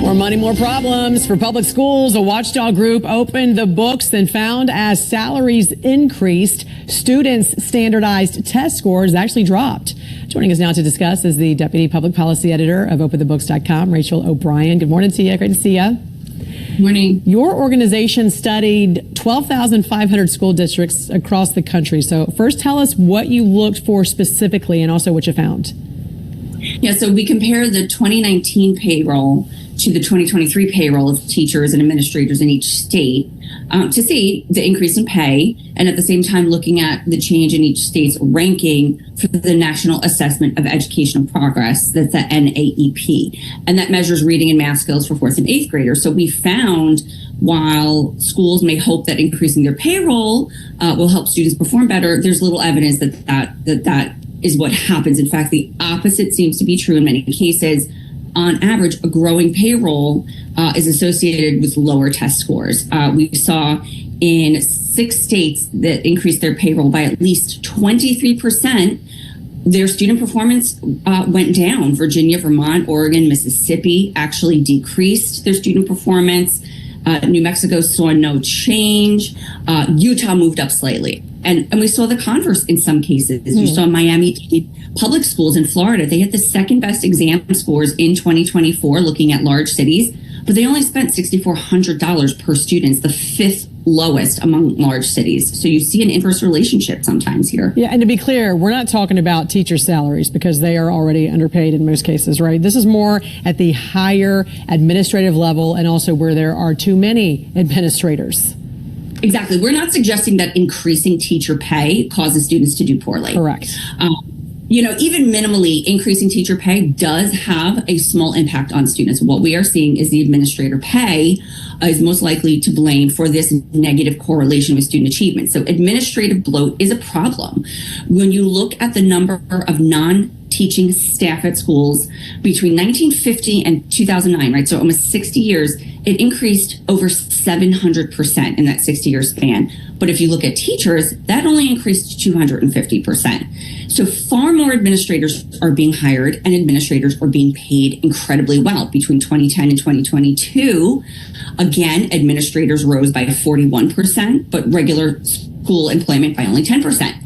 More money, more problems. For public schools, a watchdog group opened the books and found as salaries increased, students' standardized test scores actually dropped. Joining us now to discuss is the Deputy Public Policy Editor of OpenTheBooks.com, Rachel O'Brien. Good morning to you. Great to see you. Morning. Your organization studied 12,500 school districts across the country. So first tell us what you looked for specifically and also what you found. Yeah, so we compare the 2019 payroll to the 2023 payroll of teachers and administrators in each state to see the increase in pay, and at the same time looking at the change in each state's ranking for the National Assessment of Educational Progress, that's the NAEP, and that measures reading and math skills for 4th and 8th graders. So we found while schools may hope that increasing their payroll will help students perform better, there's little evidence that is what happens. In fact, the opposite seems to be true in many cases. On average, a growing payroll is associated with lower test scores. We saw in 6 states that increased their payroll by at least 23%, their student performance went down. Virginia, Vermont, Oregon, Mississippi actually decreased their student performance. New Mexico saw no change. Utah moved up slightly. And we saw the converse in some cases. You saw Miami public schools in Florida. They had the second best exam scores in 2024 looking at large cities, but they only spent $6,400 per student, the 5th lowest among large cities. So you see an inverse relationship sometimes here. Yeah, and to be clear, we're not talking about teacher salaries because they are already underpaid in most cases, right? This is more at the higher administrative level and also where there are too many administrators. Exactly. We're not suggesting that increasing teacher pay causes students to do poorly. Correct. Even minimally increasing teacher pay does have a small impact on students. What we are seeing is the administrator pay is most likely to blame for this negative correlation with student achievement. So administrative bloat is a problem. When you look at the number of non-teaching staff at schools between 1950 and 2009, right? So almost 60 years, it increased over 700% in that 60-year span. But if you look at teachers, that only increased 250%. So far more administrators are being hired and administrators are being paid incredibly well. Between 2010 and 2022, again, administrators rose by 41%, but regular school employment by only 10%.